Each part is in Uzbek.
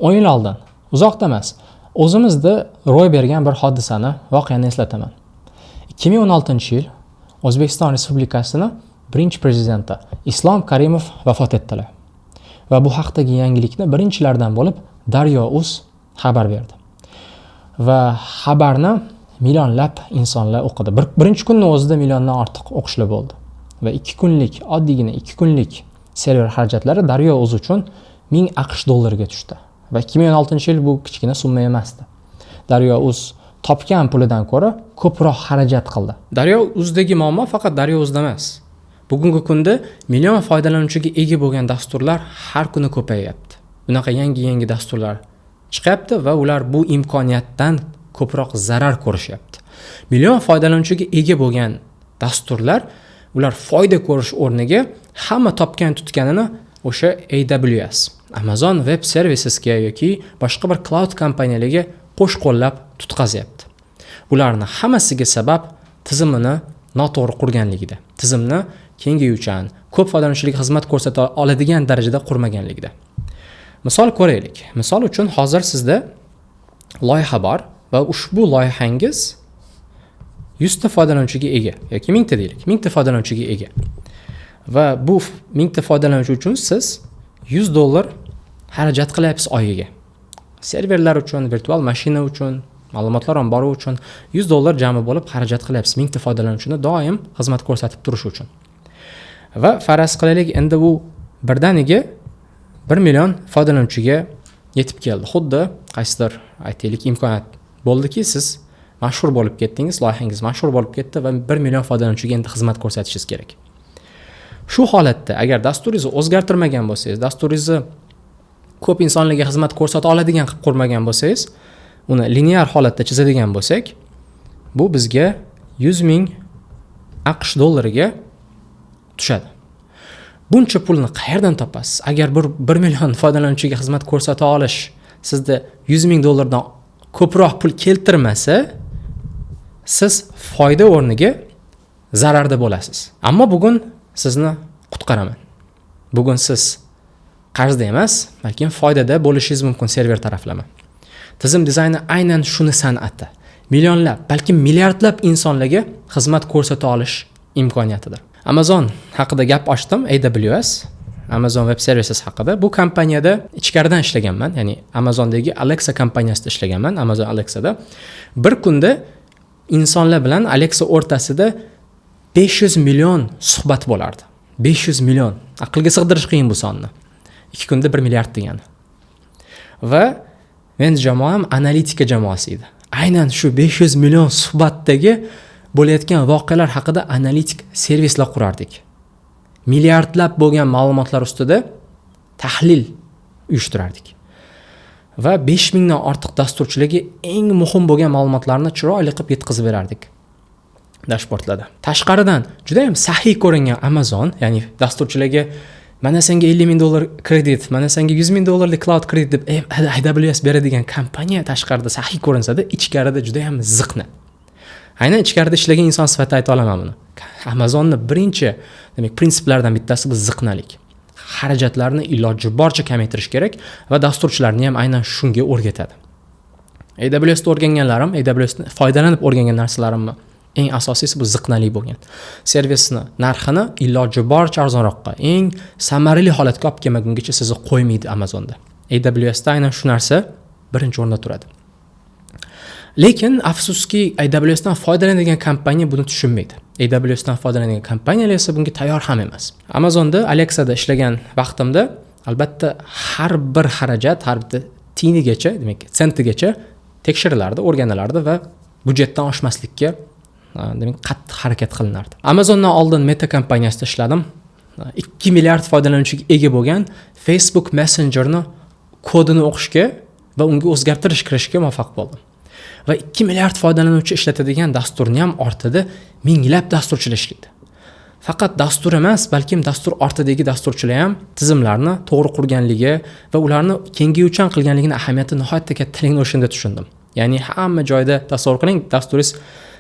10 yil oldin, uzoqda emas, o'zimizda ro'y bergan bir hodisani, voqeani eslataman. 2016-yil O'zbekiston Respublikasining birinchi prezidenti Islom Karimov vafot etdilar. Va bu haqdagi yangilikni birinchilardan bo'lib Daryo.uz xabar berdi. Va xabarni millionlab insonlar o'qidi. Birinchi kunning o'zida milliondan ortiq o'qishli bo'ldi. Va 2 kunlik, oddiygina 2 kunlik server xarajatlari Daryo.uz uchun 1000 AQSh dollariga tushdi. Va 2016-yil bu kichkina summa emasdi. Daryo.uz topgan pulidan ko'ra ko'proq xarajat qildi. Daryo.uz'dagi muammo faqat Daryo.uz'da emas. Bugungi kunda million foydalanuvchiga ega bo'lgan dasturlar har kuni ko'payyapti. Bunaqa yangi dasturlar chiqyapti va ular bu imkoniyatdan ko'proq zarar ko'rishyapti. Million foydalanuvchiga ega bo'lgan dasturlar, ular foyda ko'rish o'rniga hamma topgan tutganini o'sha AWS, Amazon Web Servicesga yoki boshqa bir cloud kompaniyalarga qo'shqo'llab tutqazyapti. Bularning hammasiga sabab tizimini noto'g'ri qurganligida, tizimni kengayuvchan, ko'p foydalanuvchilarga xizmat ko'rsata oladigan darajada qurmaganligida. Misol ko'raylik. Misol uchun hozir sizda loyiha bor va ushbu loyihangiz 100 ta foydalanuvchiga ega yoki 1000 ta deylik, 1000 ta foydalanuvchiga ega. Va bu 1000 ta foydalanuvchi uchun siz $100 xarajat qilyapsiz oyiga. Serverlar uchun, virtual mashina uchun, ma'lumotlar ombori uchun $100 jami bo'lib xarajat qilyapsiz 1000 ta foydalanuvchini doim xizmat ko'rsatib turish uchun. Va faraz qilaylik, endi bu birdaniga 1 million foydalanuvchiga yetib keldi. Xuddi qaysidir aytaylik imkoniyat bo'ldiki, siz mashhur bo'lib ketdingiz, loyihangiz mashhur bo'lib ketdi va 1 million foydalanuvchiga endi xizmat ko'rsatishingiz kerak. Shu holatda agar dasturingizni o'zgartirmagan bo'lsangiz, dasturingizni ko'p insonlarga xizmat ko'rsata oladigan qilib qurmagan bo'lsangiz, uni linear holatda chizadigan bo'lsak, bu bizga 100,000 AQSh dollariga tushadi. Buncha pulni qayerdan topasiz? Agar 1 million foydalanuvchiga xizmat ko'rsata olish sizda 100,000 dollardan ko'proq pul keltirmasa, siz foyda o'rniga zararda bo'lasiz. Ammo bugun sizni qutqaraman. Bugun siz qarzda emas, balki foydada bo'lishingiz mumkin server taraflama. Tizim dizayni aynan shuni san'ati. Millionlab, balki milliardlab insonlarga xizmat ko'rsata olish imkoniyatidir. Amazon haqida gap ochdim, AWS, Amazon Web Services haqida. Bu kompaniyada ichkaridan ishlaganman, ya'ni Amazondagi Alexa kompaniyasida ishlaganman, Amazon Alexa'da. Bir kunda insonlar bilan Alexa o'rtasida 500 million suhbat bo'lardi. 500 million. Aqlga sig'dirish qiyin bu sonni. 2 kunda 1 milliard degani. Va men jamoam analitika jamoasi edi. Aynan shu 500 million suhbatdagi bo'layotgan voqealar haqida analitik servislar qurardik. Milliardlab bo'lgan ma'lumotlar ustida tahlil uyushtirardik. Va 5000 dan ortiq dasturchilarga eng muhim bo'lgan ma'lumotlarni chiroyli qilib yetkazib berardik dashbordlarda. Tashqaridan juda ham sahiy ko'ringan Amazon, ya'ni dasturchilarga mana senga $50,000 kredit, mana senga $100,000 cloud kredit deb AWS beradigan kompaniya tashqarida sahiy ko'rinsada, ichkarida juda ham ziqna. Aynan ichkarida ishlagan inson sifatida ayta olaman buni. Amazonning birinchi, demak, prinsiplaridan bittasi bu ziqnalik. Xarajatlarni iloji boricha kamaytirish kerak va dasturchilarni ham aynan shunga o'rgatadi. AWS'da o'rganganlarim, AWS'ni foydalanib o'rgangan narsalarimni eng asosiysi bu ziqnalik bo'lgan. Servisni narxini iloji boricha arzonroqqa, eng samarali holatga olib kelmagungacha sizni qo'ymaydi Amazonda. AWS'da aynan shu narsa birinchi o'rinda turadi. Lekin afsuski AWS'dan foydalanadigan kompaniya buni tushunmaydi. AWS'dan foydalanadigan kompaniyalar esa bunga tayyor ham emas. Amazonda Alexa'da ishlagan vaqtimda albatta har bir xarajat, har bitta tiyinigacha, demak, sentigacha tekshirilardi, o'rganilardi va budjetdan oshmaslikka demak qattiq harakat qilinardi. Amazondan oldin Meta kompaniyasida ishladim. 2 milliard foydalanuvchiga ega bo'lgan Facebook Messengerni kodini o'qishga va unga o'zgartirish kirishga muvaffaq bo'ldim. Va 2 milliard foydalanuvchi ishlatadigan dasturni ham ortida minglab dasturchilar ishlaydi. Faqat dastur emas, balkim dastur ortidagi dasturchilar ham tizimlarni to'g'ri qurganligi va ularni kengayuvchan qilganligini ahamiyati nihoyatda kattaligini o'shanda tushundim. Ya'ni hamma joyda tasavvur qiling, dasturingiz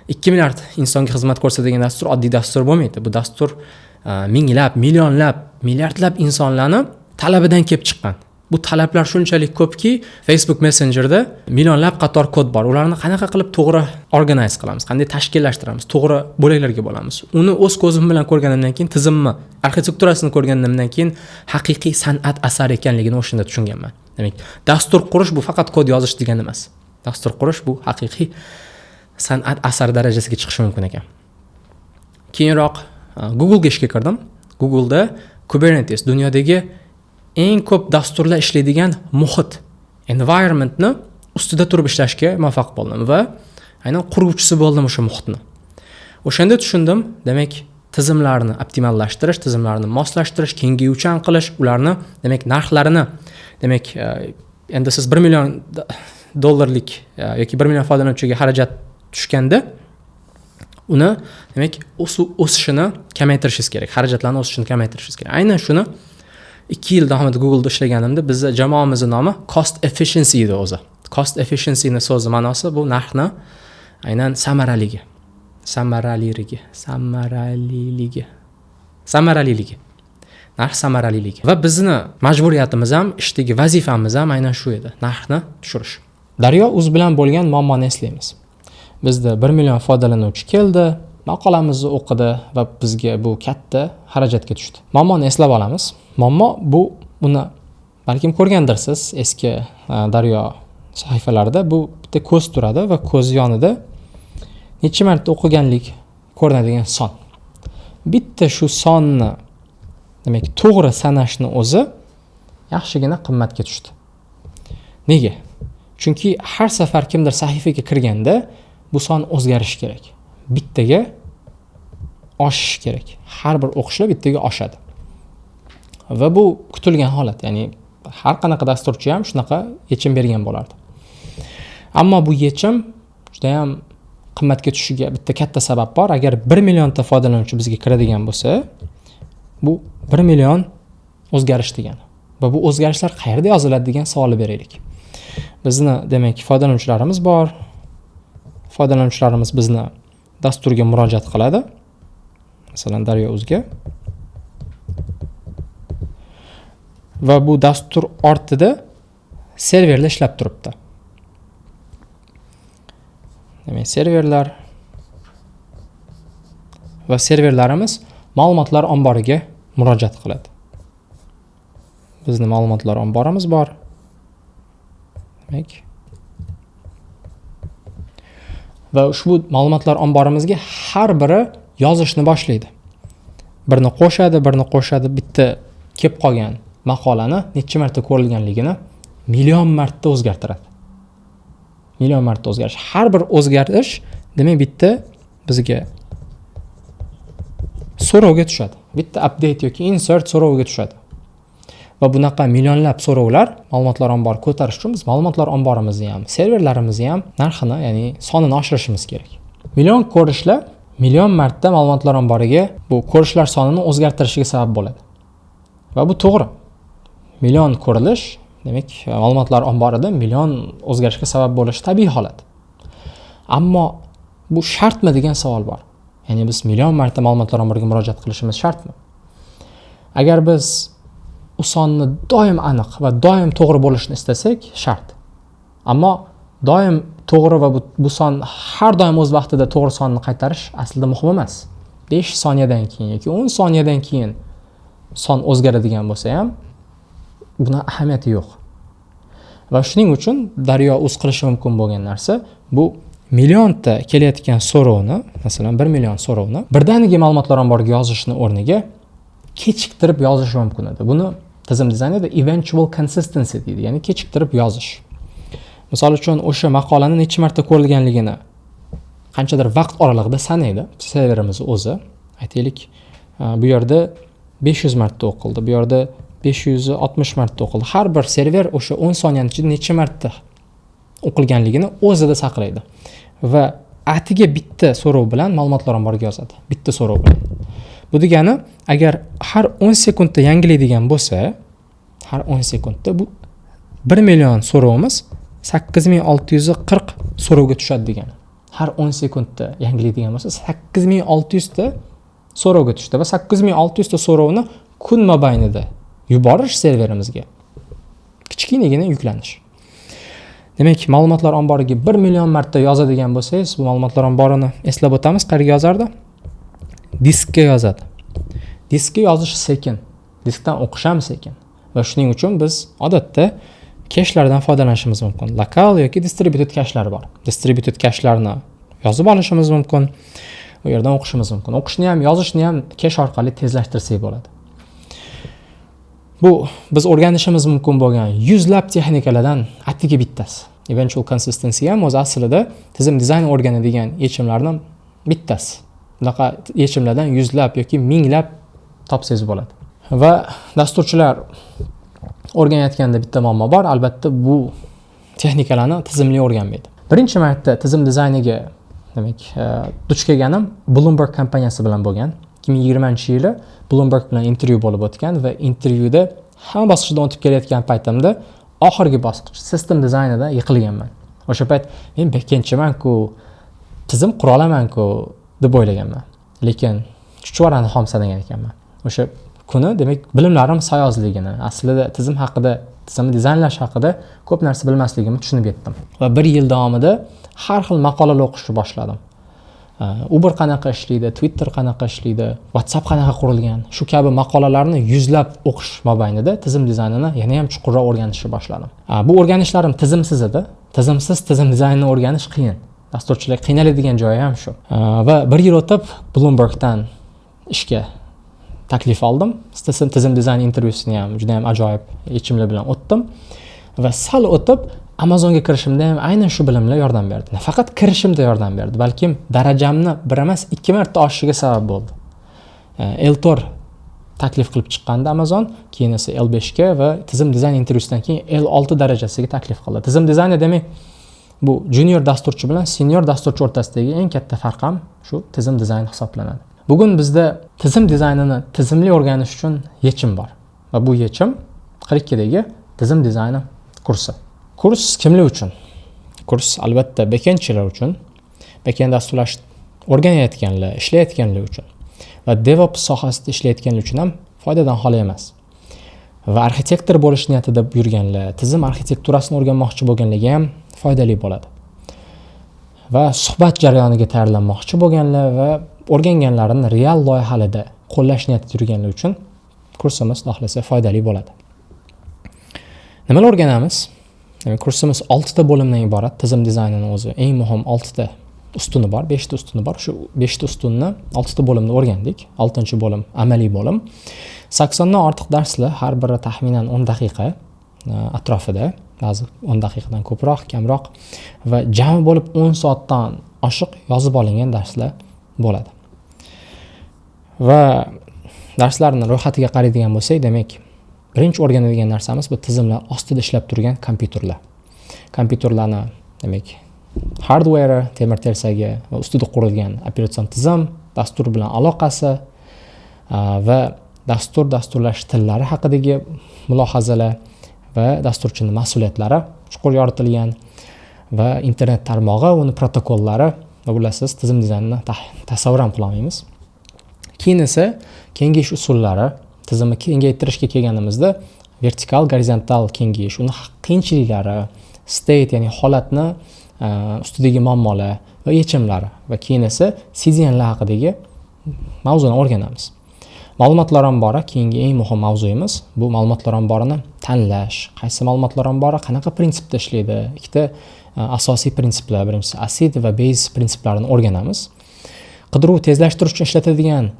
2 milliard insonga xizmat ko'rsatadigan dastur oddiy dastur bo'lmaydi. Bu dastur minglab, millionlab, milliardlab insonlarni talabidan kelib chiqqan. Bu talablar shunchalik ko'pki, Facebook Messengerda millionlab qator kod bor. Ularni qanaqa qilib to'g'ri organize qilamiz, qanday tashkillashtiramiz, to'g'ri bo'laklarga bo'lamiz. Uni o'z ko'zim bilan ko'rganimdan keyin, tizimni, arxitekturasini ko'rganimdan keyin haqiqiy san'at asari ekanligini o'shanda tushunganman. Demak, dastur qurish bu faqat kod yozish degani emas. Dastur qurish bu haqiqiy san'at asari darajasiga chiqishi mumkin ekan. Keyinroq Google ga ishga kirdim. Google'da Kubernetes dunyodagi eng ko'p dasturlar ishlaydigan muhit, environmentni ustida turib ishlashga muvaffaq bo'ldim va aynan quruvchisi bo'ldim o'sha muhitni. O'shanda tushundim, demak, tizimlarni optimallashtirish, tizimlarni moslashtirish, kengayuvchan qilish, ularni demak narxlarini, demak, endi siz 1 million dollarlik yoki 1 million foydalanuvchiga xarajat tushganda uni demak o'sishini kamaytirishingiz kerak, xarajatlarni o'sishini kamaytirishingiz kerak. Aynan shuni 2 yil davomida Google'da ishlaganimda bizning jamoamizning nomi cost efficiency edi o'zi. Cost efficiency ning so'zi ma'nosi bu narxni aynan samaraliligi. Narx samaraliligi. Va bizning majburiyatimiz ham, ishdagi vazifamiz ham aynan shu edi, narxni tushirish. Daryo Uz bilan bo'lgan muammoni eslaymiz. Bizda 1 million foydalanuvchi keldi, maqolamizni o'qidi va bizga bu katta xarajatga tushdi. Muammoni eslab olamiz. Muammo buni balkim ko'rgandirsiz eski Daryo sahifalarida bu bitta ko'z turadi va ko'z yonida necha marta o'qiganlik ko'rinadigan son. Bitta shu sonni demak to'g'ri sanashni o'zi yaxshigina qimmatga tushdi. Nega? Chunki har safar kimdir sahifaga kirganda bu son o'zgarishi kerak. Bittaga oshishi kerak. Har bir o'qishda bittaga oshadi. Va bu kutilgan holat, ya'ni har qanaqa dasturchi ham shunaqa yechim bergan bo'lardi. Ammo bu yechim juda ham qimmatga tushishiga bitta katta sabab bor. Agar 1 millionta foydalanuvchi bizga kiradigan bo'lsa, bu 1 million o'zgarish degani. Va bu o'zgarishlar qayerda yoziladi degan savolni beraylik. Bizni demak foydalanuvchilarimiz bor. Foydalanuvchilarimiz bizni dasturga murojaat qiladi. Masalan, Daryo Uzga. Va bu dastur ortida serverlar ishlab turibdi. Demak, serverlar va serverlarimiz ma'lumotlar omboriga murojaat qiladi. Bizning ma'lumotlar omborimiz bor. Demak, va ushbu ma'lumotlar omborimizga har biri yozishni boshlaydi. Birini qo'shadi, bitta kelib qolgan maqolani necha marta ko'rilganligini million marta o'zgartiradi. Million marta o'zgarish. Har bir o'zgarish demak bitta bizga so'rovga tushadi. Bitta update yoki insert so'rovga tushadi. Va bunaqa millionlab so'rovlar ma'lumotlar ombori ko'tarish uchun biz ma'lumotlar omborimizni ham, serverlarimizni ham narxini, ya'ni sonini oshirishimiz kerak. Million ko'rishlar million marta ma'lumotlar omboriga bu ko'rishlar sonini o'zgartirishiga sabab bo'ladi. Va bu to'g'ri. Million ko'rilish, demak, ma'lumotlar omborida million o'zgarishga sabab bo'lishi tabiiy holat. Ammo bu shartmi degan savol bor. Ya'ni biz million marta ma'lumotlar omboriga murojaat qilishimiz shartmi? Agar biz u sonni doim aniq va doim to'g'ri bo'lishini istasak, shart. Ammo doim to'g'ri va bu son har doim o'z vaqtida to'g'ri sonni qaytarish aslida muhim emas. 5 soniyadan keyin yoki 10 soniyadan keyin son o'zgaradigan bo'lsa ham buna ahamiyati yo'q. Va shuning uchun Daryo Uz qilishi mumkin bo'lgan narsa bu millionta kelayotgan so'rovni, masalan 1 million so'rovni birdaniga ma'lumotlar omboriga yozishni o'rniga kechiktirib yozish mumkin edi. Buni tizim dizaynida eventual consistency deydi, ya'ni kechiktirib yozish. Misol uchun o'sha maqolani necha marta ko'rilganligini qanchadir vaqt oralig'ida sanaydi serverimiz o'zi. Aytaylik, bu yerda 500 marta o'qildi, bu yerda 560 marta o'qildi. Har bir server o'sha 10 soniyaning ichida necha marta o'qilganligini o'zida saqlaydi. Va atiga bitta so'rov bilan ma'lumotlar omboriga yozadi. Bitta so'rov bilan. Bu degani, agar har 10 sekundda yangilaydigan bo'lsa, har 10 sekundda bu 1 million so'rovimiz 8640 so'rovga tushadi degani. Har 10 sekundda yangilaydigan bo'lsa 8600 ta so'rovga tushdi va 8600 ta so'rovni kun mobaynida yuborish serverimizga kichkinagina yuklanish. Demak, ma'lumotlar omboriga 1 million marta yozadigan bo'lsangiz, bu ma'lumotlar omborini eslab o'tamiz, qayerga yozardi? Diskka yozadi. Diskka yozish sekin, diskdan o'qish ham sekin. Va shuning uchun biz odatda keshlardan foydalanishimiz mumkin. Lokal yoki distributed keshlar bor. Distributed keshlarni yozib olishimiz mumkin. U yerdan o'qishimiz mumkin. O'qishni ham, yozishni ham kesh orqali tezlashtirsak bo'ladi. Bu biz o'rganishimiz mumkin bo'lgan yuzlab texnikalardan atigi bittasi. Eventual consistency ham o'z aslida tizim dizayni o'rganadigan yechimlardan bittasi. Bunaqa yechimlardan yuzlab yoki minglab topsangiz bo'ladi. Va dasturchilar o'rganayotganda bitta muammo bor. Albatta bu texnikalarni tizimli o'rganmaydi. Birinchi marta tizim dizayniga demak duch kelganim Bloomberg kompaniyasi bilan bo'lgan. 2020-yili Bloomberg bilan intervyu bo'lib o'tgan va intervyuda hamma bosqichdan o'tib kelayotgan paytimda oxirgi bosqich system dizaynida yiqilganman. O'sha payt men bekkenchiman-ku, tizim qura olaman-ku deb o'ylaganman. Lekin chuchvarani xomsa degan ekanman. O'sha kuni demak bilimlarim sayozligini, aslida tizim haqida, tizimni dizaynlash haqida ko'p narsa bilmasligimni tushunib yetdim. Va 1 yil davomida har xil maqolalar o'qishni boshladim. Uber qanaqa ishlaydi, Twitter qanaqa ishlaydi, WhatsApp qanaqa qurilgan, shu kabi maqolalarni yuzlab o'qish mobaynida tizim dizaynini yana ham chuqurroq o'rganishni boshladim. Bu o'rganishlarim tizimsiz edi. Tizimsiz tizim dizaynini o'rganish qiyin. Dasturchilar qiynaladigan joyi ham shu. Va 1 yil o'tib Bloombergdan ishga taklif oldim. Tizim dizayn intervyusini ham juda ham ajoyib yechimlar bilan o'tdim. Va sal o'tib Amazonga kirishimda ham aynan shu bilimlar yordam berdi. Faqat kirishimda yordam berdi, balkim darajamni 1 emas 2 marta oshishiga sabab bo'ldi. L4 taklif qilib chiqqanda Amazon, keyin esa L5 ga va tizim dizayn intervyusidan keyin L6 darajasiga taklif qildi. Tizim dizayni demak bu junior dasturchi bilan senior dasturchi o'rtasidagi eng katta farq ham shu tizim dizayni hisoblanadi. Bugun bizda tizim dizaynini tizimli o'rganish uchun yechim bor. Va bu yechim 42 dagi tizim dizayni kursi. Kurs kimlar uchun? Kurs albatta backendchilar uchun, backend dasturlash o'rganayotganlar, ishlayotganlar uchun va DevOps sohasida ishlayotganlar uchun ham foydadan xoli emas. Va arxitektor bo'lish niyatida yurganlar, tizim arxitekturasini o'rganmoqchi bo'lganlarga ham foydali bo'ladi. Va suhbat jarayoniga tayyorlanmoqchi bo'lganlar va o'rganganlarini real loyihalarda qo'llash niyatida yurganlar uchun kursimiz xohlasa foydali bo'ladi. Nimalar o'rganamiz? Kursimiz 6 ta bo'limdan iborat. Tizim dizaynining o'zi eng muhim 6 ta ustuni bor, 5 ta ustuni bor. Shu 5 ta ustunni 6 ta bo'limda o'rgandik. 6-bo'lim amaliy bo'lim. 80 dan ortiq darslar, har biri taxminan 10 daqiqa atrofida, ba'zi 10 daqiqadan ko'proq, kamroq va jami bo'lib 10 soatdan oshiq yozib olingan darslar bo'ladi. Va darslarning ro'yxatiga qaraydigan bo'lsak, demak, birinchi o'rganadigan narsamiz bu tizimlar ostida ishlab turgan kompyuterlar. Kompyuterlarni demak hardware, temir tersagi va ustida qurilgan operatsion tizim, dastur bilan aloqasi va dasturlash tillari haqidagi mulohazalar va dasturchining mas'uliyatlari chuqur yoritilgan va internet tarmog'i, uni protokollari va bilasiz tizim dizaynini tasavvur ham qila olmaymiz. Keyin esa kengayish usullari, tizimni kengaytirishga kelganimizda vertikal, gorizontal kengayish, uni qiyinchiliklari, state ya'ni holatni ustidagi muammolar va yechimlari va keyin esa CDNlar haqidagi mavzuni o'rganamiz. Ma'lumotlar ombori keyingi eng muhim mavzuyimiz. Bu ma'lumotlar omborini tanlash, qaysi ma'lumotlar ombori qanaqa prinsipda ishlaydi. Ikkita asosiy prinsiplar, birinchisi acid va base prinsiplarini o'rganamiz. Qidiruv tezlashtirish uchun ishlatadigan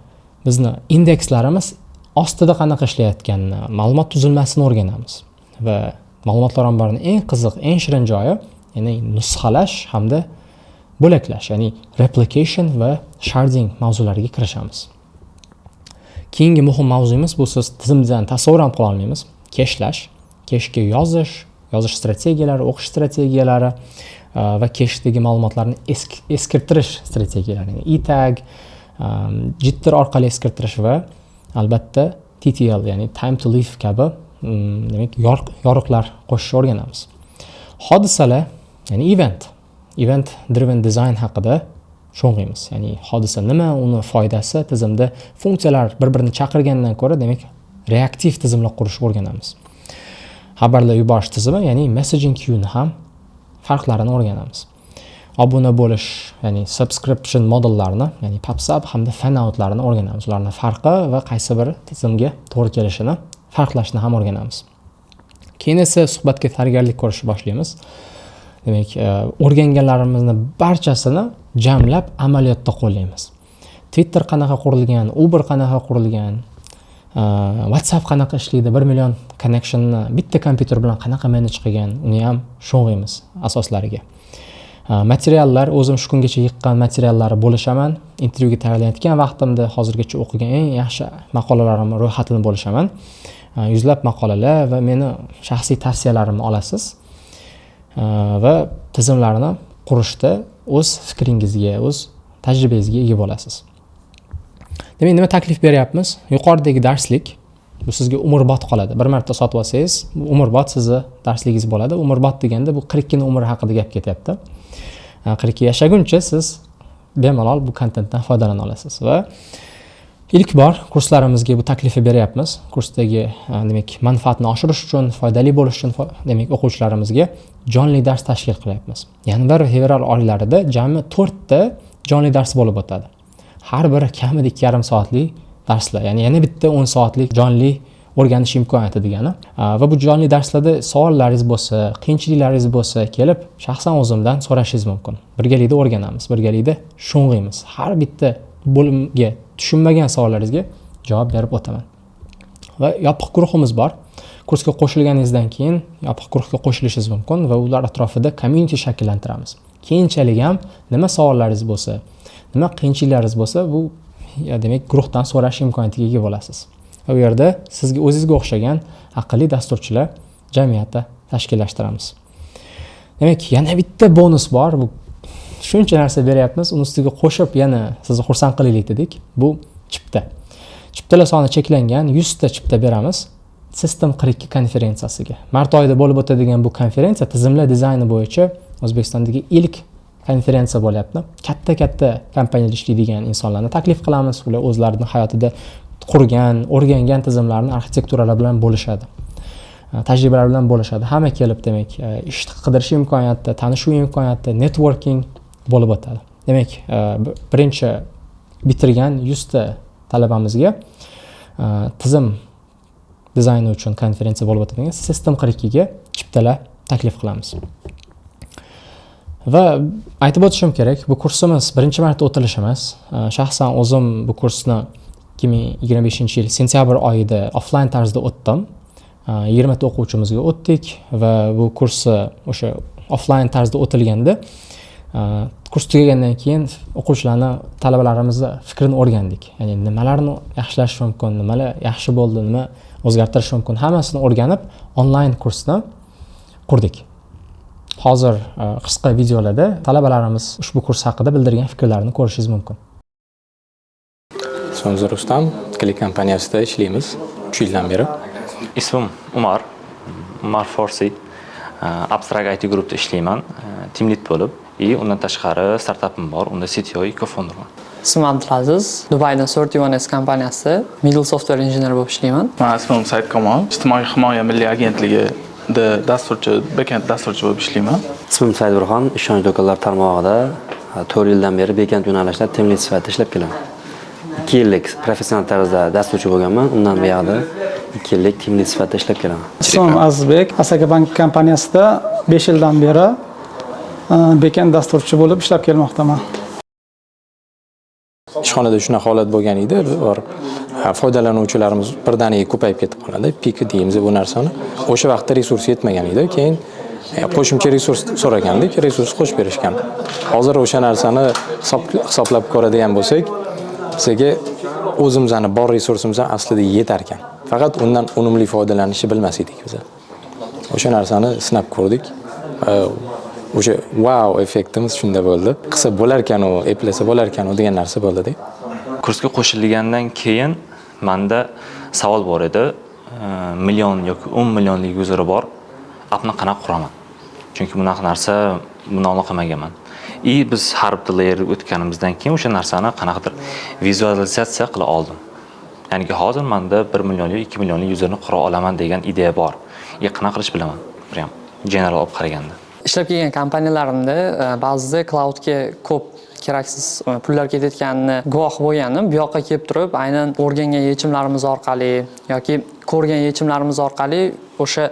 bizni indekslarimiz ostida qanaqa ishlayotganini, ma'lumot tuzilmasini o'rganamiz va ma'lumotlar omborining eng qiziq, eng shirin joyi, ya'ni nusxalash hamda bo'laklash, ya'ni replication va sharding mavzulariga kirishamiz. Keyingi muhim mavzuyimiz bu siz tizim dizaynini tasavvur ham qila olmaymiz. Keshlash, keshga yozish strategiyalari, o'qish strategiyalari va keshdagi ma'lumotlarni eskirtirish strategiyalari, ya'ni e-tag, jitter orqali eskirtirish va albatta TTL, ya'ni time to live kabi demak yoriqlar qo'shishni o'rganamiz. Hodisalar, ya'ni event driven design haqida sho'ng'iymiz. Ya'ni hodisa nima, uni foydasi, tizimda funksiyalar bir-birini chaqirgandan ko'ra, demak reaktiv tizimlar qurishni o'rganamiz. xabarlar yuborish tizimi, ya'ni messaging queue'ni ham farqlarini o'rganamiz. Obuna bo'lish, ya'ni subscription modellarini, ya'ni PubSub hamda fanoutlarni o'rganamiz. Ularning farqi va qaysi bir tizimga to'g'ri kelishini farqlashni ham o'rganamiz. Keyin esa suhbatga tayyorgarlik ko'rishni boshlaymiz. Demak, o'rganganlarimizni barchasini jamlab amaliyotda qo'llaymiz. Twitter qanaqa qurilgan, Uber qanaqa qurilgan, WhatsApp qanaqa ishlaydi, 1 million connectionni bitta kompyuter bilan qanaqa manage qilgan, uni ham sho'ng'iymiz asoslariga. Materiallar, o'zim shu kungacha yiqqan materiallari bo'lishaman. Intervyuga tayyorlanayotgan vaqtimda hozirgacha o'qigan eng yaxshi maqolalarimni ro'yxatini bo'lishaman. Yuzlab maqolalar va meni shaxsiy tavsiyalarimni olasiz. Va tizimlarni qurishda o'z fikringizga, o'z tajribangizga ega bo'lasiz. Demak, nima taklif beryapmiz? Yuqoridagi darslik bu sizga umrbod qoladi. Bir marta sotib olsangiz, bu umrbod sizni darsligingiz bo'ladi. Umrbod deganda bu 42 ning umri haqida gap ketyapti. 42 yashaguncha siz bemalol bu kontentdan foydalana olasiz va ilk bor kurslarimizga bu taklifni beryapmiz. Kursdagi demak manfaatni oshirish uchun, foydali bo'lish uchun demak o'quvchilarimizga jonli dars tashkil qilyapmiz. Yanvar va fevral oylarida jami 4 ta jonli dars bo'lib o'tadi. Har biri kamida 2,5 soatlik darslar, ya'ni yana bitta 10 soatlik jonli o'rganish imkoniyati degani. Va bu jonli darslarda savollaringiz bo'lsa, qiyinchiliklaringiz bo'lsa, kelib shaxsan o'zimdan so'rashingiz mumkin. Birgalikda o'rganamiz, birgalikda sho'ng'iymiz. Har bitta bo'limga tushunmagan savollaringizga javob berib o'taman. Va yopiq guruhimiz bor. Kursga qo'shilganingizdan keyin yopiq guruhga qo'shilishingiz mumkin va ular atrofida community shakllantiramiz. Keyinchalik ham nima savollaringiz bo'lsa, nima qiyinchiliklaringiz bo'lsa, bu demak guruhdan so'rash imkoniyatiga ega bo'lasiz. Va u yerda sizga o'zingizga o'xshagan aqlli dasturchilar jamiyati tashkillashtiramiz. Demak, yana bitta bonus bor. Bu shuncha narsa beryapmiz, uni ustiga qo'shib yana sizni xursand qilaylik dedik. Bu chipta. Chiptalar soni cheklangan, 100 ta chipta beramiz. System 42 konferensiyasiga. Mart oyida bo'lib o'tadigan bu konferensiya tizimlar dizayni bo'yicha O'zbekistondagi ilk konferensiya bo'lyapti. Katta kompaniyalarda ishlaydigan insonlarni taklif qilamiz. Ular o'zlarining hayotida qurgan, o'rgangan tizimlarni arxitekturalar bilan bo'lishadi. Tajribalar bilan bo'lishadi. Hamma kelib demak, ish qidirish imkoniyati, tanishuv imkoniyati, networking bo'lib o'tadi. Demak, birinchi bitirgan 100 ta talabamizga tizim dizayni uchun konferensiya bo'lib o'tadigan System 42 ga chiptalar taklif qilamiz. Va aytib o'tishim kerak, bu kursimiz birinchi marta o'tilish emas. Shaxsan o'zim bu kursni 2025-yil sentyabr oyida offline tarzda o'tdim. 20 ta o'quvchimizga o'tdik va bu kursni o'sha offline tarzda o'tilganda kurs tugagandan keyin o'quvchilarni, talabalarimizni fikrini o'rgandik. Ya'ni nimalarni yaxshilash mumkin, nimalar yaxshi bo'ldi, nima o'zgartirish mumkin, hammasini o'rganib onlayn kursni qurdik. Hozir qisqa videolarda talabalarimiz ushbu kurs haqida bildirgan fikrlarini ko'rishingiz mumkin. Ismim Rustam, Click kompaniyasida ishlaymiz 3 yildan beri. Ismim Umar Forsi. Abstract IT guruhda ishlayman, team lead bo'lib. Undan tashqari startapim bor, unda CTO va co-founderman. Ismim Abdulaziz, Dubaydan 31S kompaniyasida middle software engineer bo'lib ishlayman. Men ismim Said Kamol, ijtimoiy himoya milliy agentligida dasturchi, backend dasturchi bo'lib ishlayman. Ismim Said Burxon, ishonch do'konlar tarmog'ida 4 yildan beri backend yo'nalishida team lead sifatida ishlab kelaman. 2 yillik professional tarzda dasturchi bo'lganman, undan buyog'ida 2 yillik team lead sifatida ishlab kelaman. Ismim Azizbek, Asaka Bank kompaniyasida 5 yildan beri backend dasturchi bo'lib ishlab kelmoqdaman. Ishxonada shunaqa holat bo'lgan edi, foydalanuvchilarimiz birdaniga ko'payib ketib qoladi. Pik deymiz bu narsani. O'sha vaqtda resurs yetmagan edi. Keyin qo'shimcha resurs so'ragandik, resurs qo'shib berishgan. Hozir o'sha narsani hisoblab ko'radigan bo'lsak, bizga o'zimizning bor resursimizdan aslida yetar ekan. Faqat undan unumli foydalanishni bilmas edik biz. O'sha narsani sinab ko'rdik. O'sha wow effektimiz shunda bo'ldi. Qilsa bo'lar ekan-u, eplasa bo'lar ekan-u degan narsa bo'ldi-da. Kursga qo'shilgandan keyin menda savol bor edi. Million yoki 10 millionlik yuzeri bor. Appni qanaqa quraman? Chunki bunaqa narsa buni qilmaganman. Biz har bir layer o'tganimizdan keyin o'sha narsani qanaqadir vizualizatsiya qila oldim. Ya'ni hozir menda 1 million yoki 2 millionlik yuzerni qura olaman degan ideya bor. qanaqa qilish bilaman. Prям general olib qaraganda. Ishlab kelgan kompaniyalarimda ba'zida cloudga ko'p keraksiz pullar ketayotganini guvohi bo'lganim, bu yoqqa kelib turib, aynan o'rgangan yechimlarimiz orqali yoki ko'rgan yechimlarimiz orqali o'sha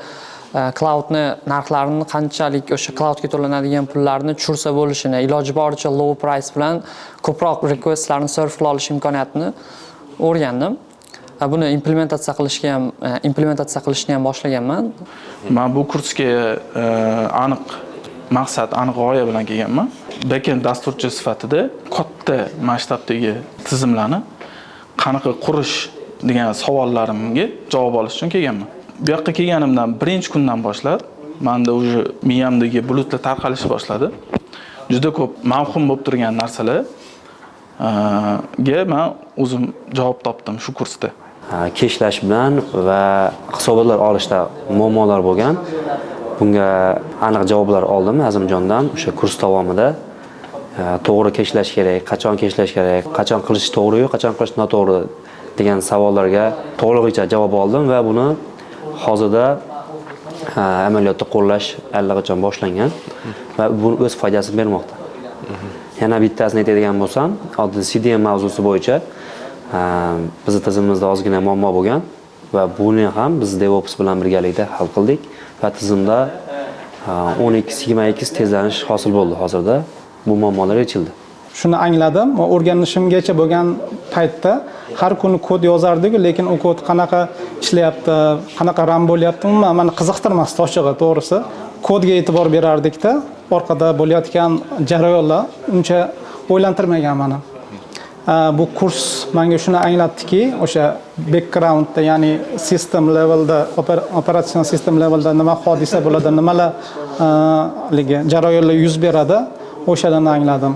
cloudni narxlarini qanchalik o'sha cloudga to'lanadigan pullarni tushirsa bo'lishini, iloji boricha low price bilan ko'proq requestlarni serve qila olish imkoniyatini o'rgandim. Buni implementatsiya qilishni ham boshlaganman. Men bu kursga aniq maqsad, aniq g'oya bilan kelganman. Backend dasturchi sifatida katta masshtabdagi tizimlarni qanaqa qurish degan savollarimga javob olish uchun kelganman. Bu yoqqa kelganimdan birinchi kundan boshlab menda уже miyamdagi bulutlar tarqalishni boshladi. Juda ko'p mavhum bo'lib turgan narsalarga men o'zim javob topdim shu kursda. Keshlash bilan va hisobotlar olishda muammolar bo'lgan. Bunga aniq javoblar oldim Azimjondan o'sha kurs davomida. To'g'ri keshlash kerak, qachon keshlash kerak, qachon qilish to'g'ri-yu, qachon qilish noto'g'ri degan savollarga to'lig'icha javob oldim va buni hozirda amaliyotda qo'llash allaqachon boshlangan va bu o'z foydasini bermoqda. Yana bittasini aytadigan bo'lsam, oddiy CDM mavzusi bo'yicha bizning tizimimizda ozgina muammo bo'lgan va buni ham biz DevOps bilan birgalikda hal qildik va tizimda 10x, 20x tezlanish hosil bo'ldi hozirda. Bu muammolar yechildi. Shuni angladim. O'rganishimgacha bo'lgan paytda har kuni kod yozardik, lekin u kod qanaqa ishlayapti, qanaqa run bo'lyapti, umuman meni qiziqtirmasdi ochig'i, to'g'risi. Kodga e'tibor berardik-da, orqada bo'layotgan jarayonlar uncha o'ylantirmagan meni. Bu kurs menga shuni anglatdiki, o'sha backgroundda, ya'ni system levelda, operatsion sistem levelda nima hodisa bo'ladi, nimalar jarayonlar yuz beradi, o'shadan angladim.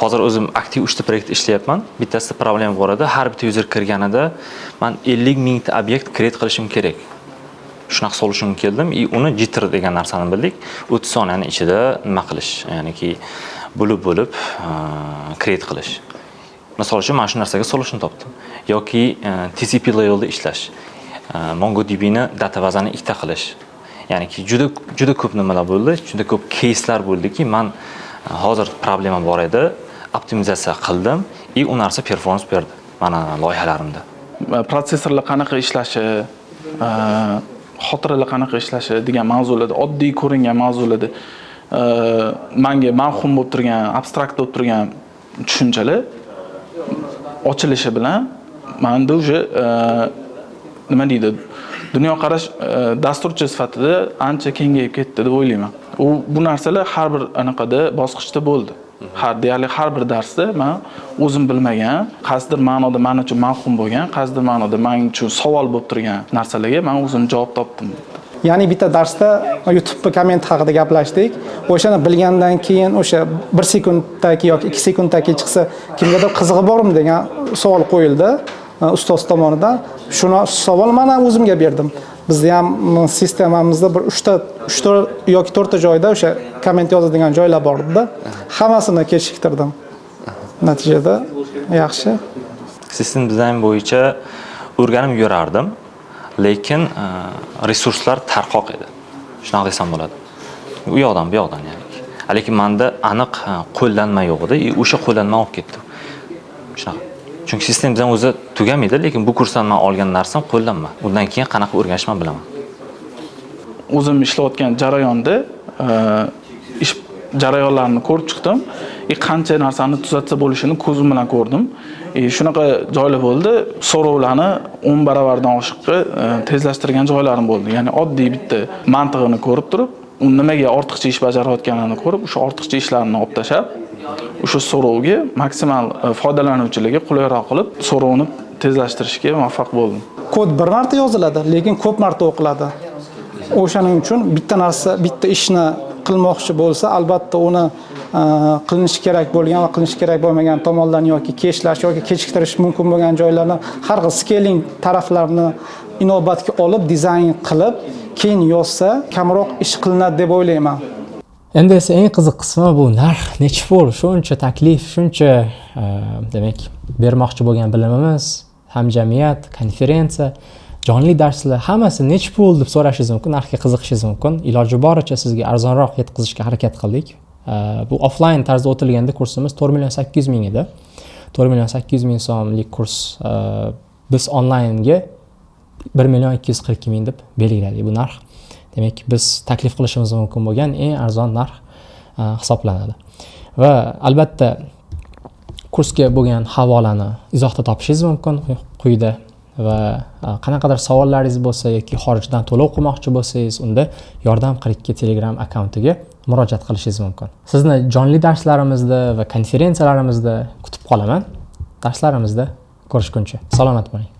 Hozir o'zim aktiv 3 ta proyekt ishlayapman. Bittasida problem bor edi. Har bitta user kirganida men 50 mingta obyekt create qilishim kerak. Shunaqa solutionga keldim. Uni jitter degan narsani bildik. 30 soniyani ichida nima qilish, ya'niki bo'lib create qilish. Misol uchun men shu narsaga solution topdim. Yoki TCP levelda ishlash. MongoDB ni databazani ikkita qilish. Ya'niki juda ko'p nimalar bo'ldi, juda ko'p caselar bo'ldiki, men hozir problema bor edi, optimizatsiya qildim, u narsa performans berdi mana loyihalarimda. Protsessorlar qanaqa ishlashi, xotiralar qanaqa ishlashi degan mavzularda, oddiy ko'ringan mavzularda menga mavhum bo'lib turgan, abstrakt bo'lib turgan tushunchalar ochilishi bilan menda уже nima deydi, dunyoqarash dasturchi sifatida ancha kengayib ketdi deb o'ylayman. Bu narsalar har bir anaqada bosqichda bo'ldi. Deyarli har bir darsda men o'zim bilmagan, qaysidir ma'noda men uchun mavhum bo'lgan, qaysidir ma'noda men uchun savol bo'lib turgan narsalarga men o'zim javob topdim. Ya'ni bitta darsda YouTube komment haqida gaplashdik. O'shani bilgandan keyin o'sha 1 sekundaki yoki 2 sekundaki chiqsa kimgadir qizig'i bormi degan savol qo'yildi ustoz tomonidan. Shuni savol men o'zimga berdim. Bizda ham sistemamizda bir 3 ta yoki 4 ta joyda o'sha komment yozadigan joylar bor edi. Hammasini kechiktirdim. Natijada yaxshi. Sistem dizayn bo'yicha o'rganib yurardim, lekin resurslar tarqoq edi. Shunaqa desam bo'ladi. U yoqdan bu yoqdan ya'ni. Lekin menda aniq qo'llanma yo'q edi, o'sha qo'llanma olib ketdim. Shunaqa. Chunki sistem dizayn o'zi tugamaydi, lekin bu kursdan men olgan narsam qo'llanma. Undan keyin qanaqa o'rganishni bilaman. O'zim ishlayotgan jarayonda ish jarayonlarini ko'rib chiqdim. Qancha narsani tuzatsa bo'lishini ko'zim bilan ko'rdim. Shunaqa joylar bo'ldi, so'rovlarni 10 baravardan oshiqqa tezlashtirgan joylarim bo'ldi. Ya'ni oddiy bitta mantig'ini ko'rib turib, u nimaga ortiqcha ish bajarayotganini ko'rib, o'sha ortiqcha ishlarni olib tashlab, o'sha so'rovga maksimal foydalanuvchilarga qulayroq qilib, so'rovni tezlashtirishga muvaffaq bo'ldim. Kod bir marta yoziladi, lekin ko'p marta o'qiladi. O'shaning uchun bitta narsa, bitta ishni qilmoqchi bo'lsa, albatta uni qilinishi kerak bo'lgan va qilinishi kerak bo'lmagan tomonlarni yoki keshlash yoki kechiktirish mumkin bo'lgan joylarni har xil scaling taraflarini inobatga olib, dizayn qilib, keyin yozsa, kamroq ish qilinadi deb o'ylayman. Endi esa eng qiziq qismi bu narx necha pul, shuncha taklif, shuncha demak bermoqchi bo'lgan bilimimiz, hamjamiyat, konferensiya. jonli darslar hammasi necha pul deb so'rashingiz mumkin, narxga qiziqishingiz mumkin. Iloji boricha sizga arzonroq yetkazishga harakat qildik. Bu offline tarzda o'tilganda kursimiz 4.800.000 edi. 4.800.000 so'mlik kurs biz onlaynga 1.242.000 deb belgiladik bu narx. Demak, biz taklif qilishimiz mumkin bo'lgan eng arzon narx hisoblanadi. Va albatta kursga bo'lgan havolani izohda topishingiz mumkin quyida va qanaqadir savollaringiz bo'lsa yoki xorijdan to'lov qilmoqchi bo'lsangiz, unda Yordam 42 Telegram akkauntiga murojaat qilishingiz mumkin. Sizni jonli darslarimizda va konferensiyalarimizda kutib qolaman. Darslarimizda ko'rishguncha salomat bo'ling.